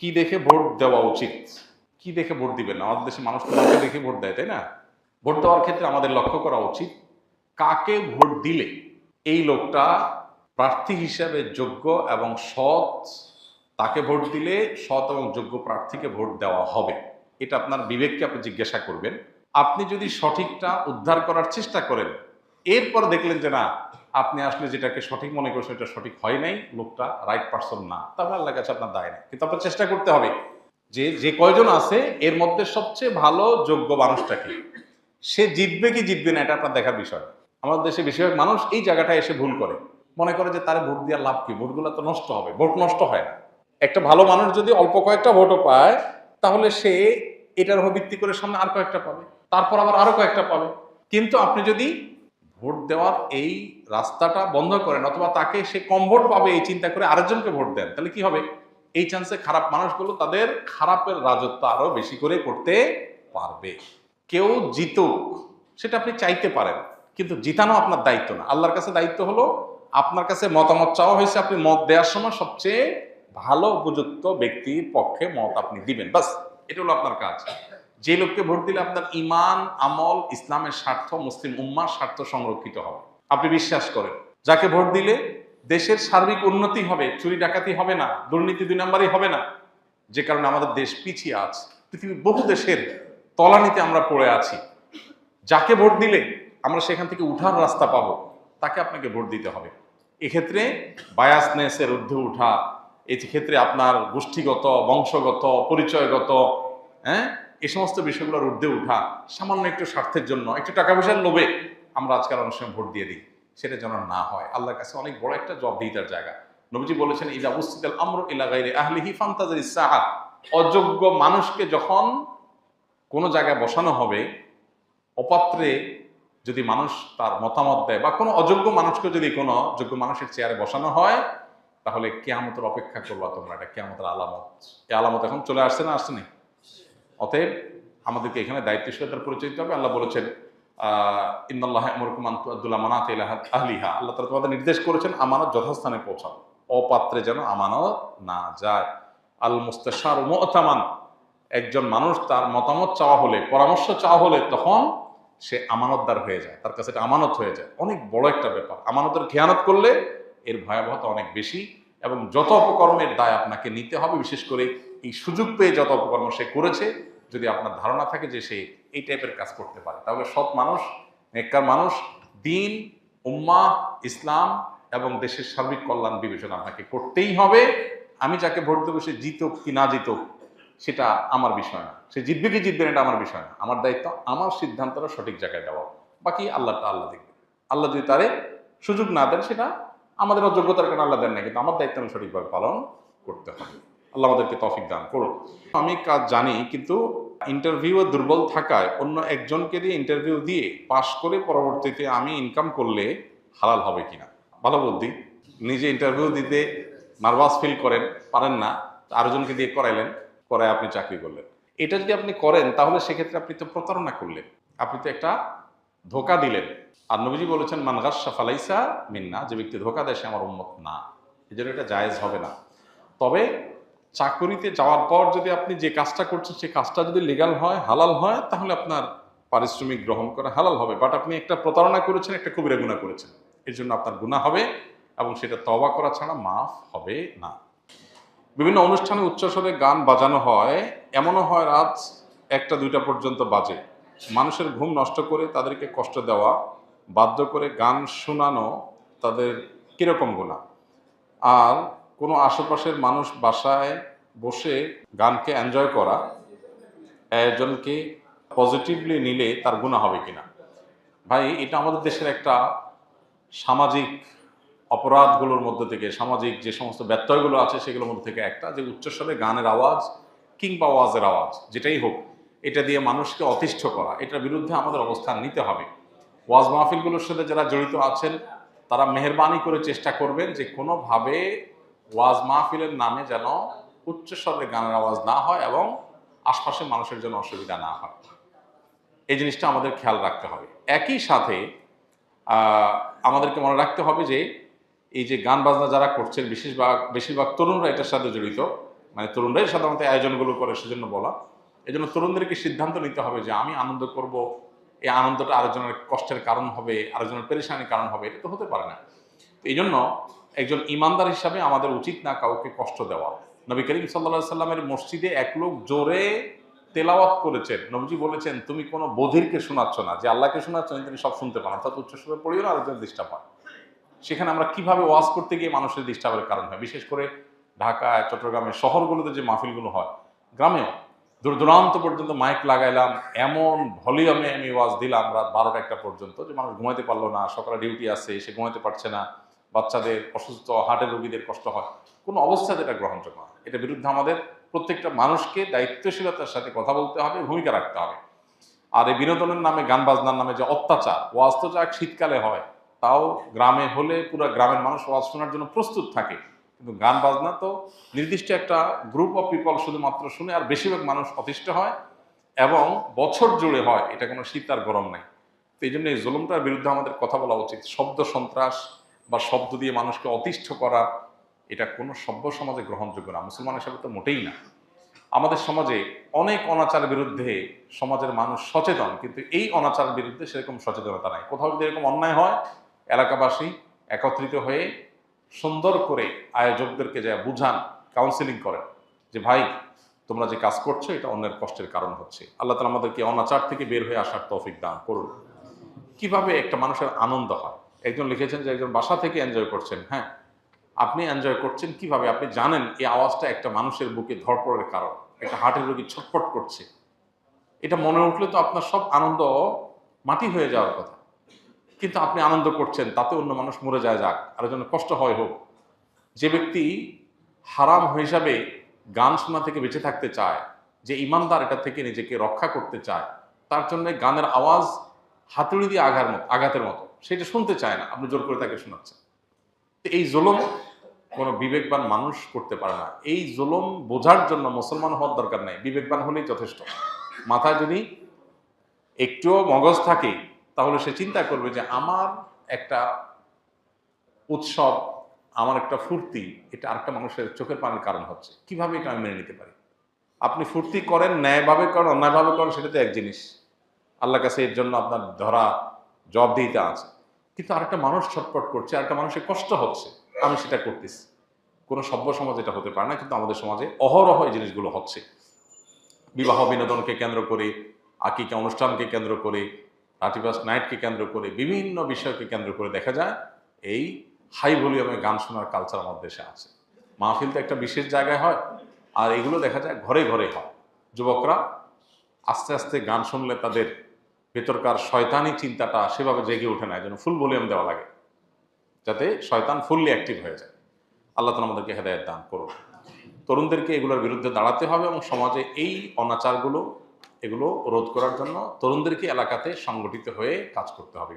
কি দেখে ভোট দেওয়া উচিত, কি দেখে ভোট দিবেন? আমাদের দেশে মানুষ তো লোককে দেখে ভোট দেয়, তাই না? ভোট দেওয়ার ক্ষেত্রে আমাদের লক্ষ্য করা উচিত কাকে ভোট দিলে এই লোকটা প্রার্থী হিসাবে যোগ্য এবং সৎ, তাকে ভোট দিলে সৎ এবং যোগ্য প্রার্থীকে ভোট দেওয়া হবে। এটা আপনার বিবেককে আপনি জিজ্ঞাসা করবেন। আপনি যদি সঠিকটা উদ্ধার করার চেষ্টা করেন, এরপর দেখলেন যে না, আপনি আসলে যেটাকে সঠিক মনে করছেন এটা সঠিক হয় নাই, লোকটা রাইট পারসন না, তাহলে আল্লাহর কাছে আপনার দায় নেই। কিন্তু আপনার চেষ্টা করতে হবে যে যে কয়জন আছে এর মধ্যে সবচেয়ে ভালো যোগ্য মানুষটাকে, সে জিতবে কি জিতবে না এটা আপনার দেখার বিষয়। আমাদের দেশে বেশিরভাগ মানুষ এই জায়গাটায় এসে ভুল করে, মনে করে যে তার ভোট দেওয়ার লাভ কি, ভোটগুলো তো নষ্ট হবে। ভোট নষ্ট হয় না। একটা ভালো মানুষ যদি অল্প কয়েকটা ভোটও পায়, তাহলে সে এটার উপর ভিত্তি করে সামনে আর কয়েকটা পাবে, তারপর আবার আরো কয়েকটা পাবে। কিন্তু আপনি যদি ভোট দেওয়ার এই রাস্তাটা বন্ধ করেন, অথবা তাকে সে কম ভোট পাবে এই চিন্তা করে আরেকজনকে ভোট দেন, তাহলে কি হবে? এই চান্সে খারাপ মানুষগুলো তাদের খারাপের রাজত্ব আরো বেশি করে করতে পারবে। কেউ জিতুক সেটা আপনি চাইতে পারেন, কিন্তু জিতানো আপনার দায়িত্ব না। আল্লাহর কাছে দায়িত্ব হলো আপনার কাছে মতামত চাওয়া হয়েছে, আপনি মত দেওয়ার সময় সবচেয়ে ভালো উপযুক্ত ব্যক্তির পক্ষে মত আপনি দিবেন, বাস। এটা হলো আপনার কাজ। যে লোককে ভোট দিলে আপনার ইমান, আমল, ইসলামের স্বার্থ, মুসলিম উম্মার স্বার্থ সংরক্ষিত হবে, আপনি বিশ্বাস করেন। যাকে ভোট দিলে দেশের সার্বিক উন্নতি হবে, চুরি ডাকাতি হবে না, দুর্নীতি 2 নম্বরই হবে না, যে কারণে আমাদের দেশ পিছিয়ে আছে। পৃথিবীর বহু দেশের তলানিতে আমরা পড়ে আছি। যাকে ভোট দিলে আমরা সেখান থেকে উঠার রাস্তা পাবো, তাকে আপনাকে ভোট দিতে হবে। এক্ষেত্রে বায়াসনেসের ঊর্ধ্বে উঠা, এই ক্ষেত্রে আপনার গোষ্ঠীগত, বংশগত, পরিচয়গত, হ্যাঁ, এই সমস্ত বিষয়গুলোর ঊর্ধ্বে উঠা, সামান্য একটু স্বার্থের জন্য, একটু টাকা পয়সার লোভে আমরা আজকাল অনেক সময় ভোট দিয়ে দিই, সেটা যেন না হয়। আল্লাহর কাছে অনেক বড় একটা জবাবদিহিতার জায়গা। নবীজি বলেছেন, ইযা উসিদাল আমরু ইলা গায়রি আহলিহি ফান্তাজিরিস সাআ। অযোগ্য মানুষকে যখন কোনো জায়গায় বসানো হবে, অপাত্রে যদি মানুষ তার মতামত দেয়, বা কোনো অযোগ্য মানুষকে যদি কোনো যোগ্য মানুষের চেয়ারে বসানো হয়, তাহলে কিয়ামতের অপেক্ষা করবা তোমরা। এটা কিয়ামতের আলামত। এই আলামত এখন চলে আসছে না, আসছে না? অতএব আমাদেরকে এখানে দায়িত্বশীলতার পরিচয় দিতে হবে। আল্লাহ বলেছেন, ইন্নাল্লাহা ইয়ামুরুকুম আন তুআদ্দুল আমানাতি ইলা আহলিহা। আল্লাহ তাআলা তোমাদের নির্দেশ করেছেন আমানত যথাস্থানে পৌঁছাও, অপাত্রে যেন আমানত না যায়। আল মুস্তাশারু মু'তামান। একজন মানুষ তার মতামত চাওয়া হলে, পরামর্শ চাওয়া হলে, তখন সে আমানতদার হয়ে যায়, তার কাছে এটা আমানত হয়ে যায়। অনেক বড় একটা ব্যাপার। আমানতের খেয়ানত করলে এর ভয়াবহতা অনেক বেশি, এবং যত অপকর্মের দায় আপনাকে নিতে হবে, বিশেষ করে এই সুযোগ পেয়ে যত অপকর্ম সে করেছে, যদি আপনার ধারণা থাকে যে সে এই টাইপের কাজ করতে পারে, তাহলে সৎ মানুষ, নেককার মানুষ, দিন, উম্মাহ, ইসলাম এবং দেশের সার্বিক কল্যাণ বিবেচনা আপনাকে করতেই হবে। আমি যাকে ভোট দেবো সে জিতুক কি না জিতুক সেটা আমার বিষয় না, সে জিতবে কি জিতবে না এটা আমার বিষয় না। আমার দায়িত্ব আমার সিদ্ধান্তটা সঠিক জায়গায় দেওয়া, বাকি আল্লাহটা আল্লাহ দেখবে। আল্লাহ যদি তারে সুযোগ না দেন, সেটা আমাদের অযোগ্যতার কারণে আল্লাহ দেন না, কিন্তু আমার দায়িত্ব আমি সঠিকভাবে পালন করতে হবে। আল্লাহ আমাদেরকে তৌফিক দান করুন। আমি কাজ জানি, কিন্তু ইন্টারভিউ দুর্বল থাকায় অন্য একজনকে দিয়ে ইন্টারভিউ দিয়ে পাশ করে পরবর্তীতে আমি ইনকাম করলে হালাল হবে কিনা? ভালো বুদ্ধি। নিজে ইন্টারভিউ দিতে নার্ভাস ফিল করেন, পারেন না, আরেকজনকে দিয়ে করাইলেন, করায় আপনি চাকরি করলেন। এটা যদি আপনি করেন, তাহলে সেক্ষেত্রে আপনি তো প্রতারণা করলেন, আপনি তো একটা ধোঁকা দিলেন। আর নবীজি বলেছেন, মান গাশশা ফালাইসা মিন্না। যে ব্যক্তি ধোঁকা দেয় সে আমার উম্মত না। এই জন্য এটা জায়েজ হবে না। তবে চাকরিতে যাওয়ার পর যদি আপনি যে কাজটা করছেন সেই কাজটা যদি লিগ্যাল হয়, হালাল হয়, তাহলে আপনার পারিশ্রমিক গ্রহণ করা হালাল হবে। বাট আপনি একটা প্রতারণা করেছেন, একটা কবিরা গুনাহ করেছেন, এর জন্য আপনার গুনাহ হবে, এবং সেটা তওবা করা ছাড়া মাফ হবে না। বিভিন্ন অনুষ্ঠানে উচ্চস্বরে গান বাজানো হয়, এমনও হয় রাত 1টা 2টা পর্যন্ত বাজে। মানুষের ঘুম নষ্ট করে তাদেরকে কষ্ট দেওয়া, বাধ্য করে গান শোনানো তাদের কিরকম গুনাহ? আর কোনো আশেপাশের মানুষ বাসায় বসে গানকে এনজয় করা, আয়োজনকে পজিটিভলি নিলে তার গুনাহ হবে কিনা? ভাই, এটা আমাদের দেশের একটা সামাজিক অপরাধগুলোর মধ্যে থেকে, সামাজিক যে সমস্ত ব্যত্যয়গুলো আছে সেগুলোর মধ্যে থেকে একটা, যে উচ্চস্বরে গানের আওয়াজ কিংবা ওয়াজের আওয়াজ যেটাই হোক, এটা দিয়ে মানুষকে অতিষ্ঠ করা, এটার বিরুদ্ধে আমাদের অবস্থান নিতে হবে। ওয়াজ মাহফিলগুলোর সাথে যারা জড়িত আছেন, তারা মেহেরবানি করে চেষ্টা করবেন যে কোনোভাবে ওয়াজ মাহফিলের নামে যেন উচ্চস্বরে গানের আওয়াজ না হয়, এবং আশপাশের মানুষের জন্য অসুবিধা না হয়। এই জিনিসটা আমাদের খেয়াল রাখতে হবে। একই সাথে আমাদেরকে মনে রাখতে হবে যে এই যে গান বাজনা যারা করছেন, বেশিরভাগ তরুণরা এটার সাথে জড়িত, মানে তরুণরাই সাধারণত আয়োজনগুলো করে, সেজন্য বলা। এই জন্য তরুণদেরকে সিদ্ধান্ত নিতে হবে যে আমি আনন্দ করব, এই আনন্দটা আরেকজনের কষ্টের কারণ হবে, আরেকজনের পেরেশানির কারণ হবে, এটা তো হতে পারে না। এই জন্য একজন ইমানদার হিসাবে আমাদের উচিত না কাউকে কষ্ট দেওয়া। নবী করিম সাল্লাল্লাহু সাল্লামের মসজিদে এক লোক জোরে তেলাওয়াত করেছেন, নবীজি বলেছেন তুমি কোনো বধিরকে শোনাচ্ছ না, যে আল্লাহকে শোনাচ্ছেন তিনি সব শুনতে পান, অর্থাৎ উচ্চস্বরে পড়িও না, আরেকজনের ডিস্টার্ব হয়। সেখানে আমরা কিভাবে ওয়াজ করতে গিয়ে মানুষের ডিস্টার্বের কারণ হয়, বিশেষ করে ঢাকায়, চট্টগ্রামের শহরগুলোতে যে মাহফিলগুলো হয়, গ্রামেও দূর দূরান্ত পর্যন্ত মাইক লাগাইলাম, এমন ভলিউমে আমি ওয়াজ দিলাম রাত 12টা 1টা পর্যন্ত যে মানুষ ঘুমাইতে পারলো না, সকালে ডিউটি আছে সে ঘুমাইতে পারছে না, বাচ্চাদের অসুস্থ, হার্টের রোগীদের কষ্ট হয়, কোনো অবস্থাতে এটা গ্রহণযোগ্য না। এটার বিরুদ্ধে আমাদের প্রত্যেকটা মানুষকে দায়িত্বশীলতার সাথে কথা বলতে হবে, ভূমিকা রাখতে হবে। আর এই বিনোদনের নামে, গান বাজনার নামে যে অত্যাচার, ওয়াজ তো যা শীতকালে হয়, তাও গ্রামে হলে পুরো গ্রামের মানুষ ওয়াজ শোনার জন্য প্রস্তুত থাকে, কিন্তু গান বাজনা তো নির্দিষ্ট একটা গ্রুপ অফ পিপল শুধুমাত্র শুনে, আর বেশিরভাগ মানুষ অতিষ্ঠ হয় এবং বছর জুড়ে হয়, এটা কোনো শীত আর গরম নাই। তো এই জন্য এই জুলুমটার বিরুদ্ধে আমাদের কথা বলা উচিত। শব্দ সন্ত্রাস বা শব্দ দিয়ে মানুষকে অতিষ্ঠ করা, এটা কোনো সভ্য সমাজে গ্রহণযোগ্য না, মুসলমান হিসাবে তো মোটেই না। আমাদের সমাজে অনেক অনাচারের বিরুদ্ধে সমাজের মানুষ সচেতন, কিন্তু এই অনাচারের বিরুদ্ধে সেরকম সচেতনতা নাই। কোথাও যদি এরকম অন্যায় হয়, এলাকাবাসী একত্রিত হয়ে সুন্দর করে আয়োজকদেরকে যা বুঝান, কাউন্সিলিং করেন যে ভাই তোমরা যে কাজ করছো এটা অন্যের কষ্টের কারণ হচ্ছে। আল্লাহ তাআলা আমাদেরকে অনাচার থেকে বের হয়ে আসার তৌফিক দান করুন। কিভাবে একটা মানুষের আনন্দ হয়, একজন লিখেছেন যে একজন বাসা থেকে এনজয় করছেন। হ্যাঁ, আপনি এনজয় করছেন কিভাবে? আপনি জানেন এই আওয়াজটা একটা মানুষের বুকে ধড়পড়ের কারণ, একটা হার্টের রোগী ছটফট করছে, এটা মনে উঠলে তো আপনার সব আনন্দ মাটি হয়ে যাওয়ার কথা। কিন্তু আপনি আনন্দ করছেন, তাতে অন্য মানুষ মরে যায়, যাক, আর জন্য কষ্ট হয় হোক। যে ব্যক্তি হারাম হিসাবে গান শোনা থেকে বেঁচে থাকতে চায়, যে ইমানদার এটা থেকে নিজেকে রক্ষা করতে চায়, তার জন্য গানের আওয়াজ হাতুড়ি দিয়ে আঘাতের মতো, সেটা শুনতে চায় না, আপনি জোর করে তাকে শোনাচ্ছেন। তো এই জুলুম কোনো বিবেকবান মানুষ করতে পারে না। এই জুলুম বোঝার জন্য মুসলমান হওয়ার দরকার নাই, বিবেকবান হলেই যথেষ্ট। মাথায় যদি একটুও মগজ থাকে তাহলে সে চিন্তা করবে যে আমার একটা উৎসব, আমার একটা ফুর্তি, এটা আরেকটা মানুষের চোখের পানির কারণ হচ্ছে, কিভাবে এটা আমি মেনে নিতে পারি? আপনি ফুর্তি করেন, ন্যায়ভাবে করেন, অন্যায়ভাবে করেন, সেটা তো এক জিনিস, আল্লাহর কাছে এর জন্য আপনার ধরা জবাবদিহিতা আছে। কিন্তু আরেকটা মানুষ ছটফট করছে, আরেকটা মানুষের কষ্ট হচ্ছে, আমি সেটা করতেছি। কোনো সভ্য সমাজ এটা হতে পারে না, কিন্তু আমাদের সমাজে অহরহ এই জিনিসগুলো হচ্ছে। বিবাহ বিনোদনকে কেন্দ্র করে, আকিকা অনুষ্ঠানকে কেন্দ্র করে, 31st নাইটকে কেন্দ্র করে, বিভিন্ন বিষয়কে কেন্দ্র করে দেখা যায় এই হাই ভলিউমে গান শোনার কালচার আমাদের দেশে আছে। মাহফিল তো একটা বিশেষ জায়গায় হয়, আর এগুলো দেখা যায় ঘরে ঘরে হয়। যুবকরা আস্তে আস্তে গান শুনলে তাদের ভেতরকার শয়তানি চিন্তাটা সেভাবে জেগে ওঠে না, যেন ফুল ভলিউম দেওয়া লাগে, যাতে শয়তান ফুললি অ্যাক্টিভ হয়ে যায়। আল্লাহ তাআলা আমাদেরকে হেদায়েত দান করুন। তরুণদেরকে এগুলোর বিরুদ্ধে দাঁড়াতে হবে এবং সমাজে এই অনাচারগুলো, এগুলো রোধ করার জন্য তরুণদেরকে এলাকাতে সংগঠিত হয়ে কাজ করতে হবে।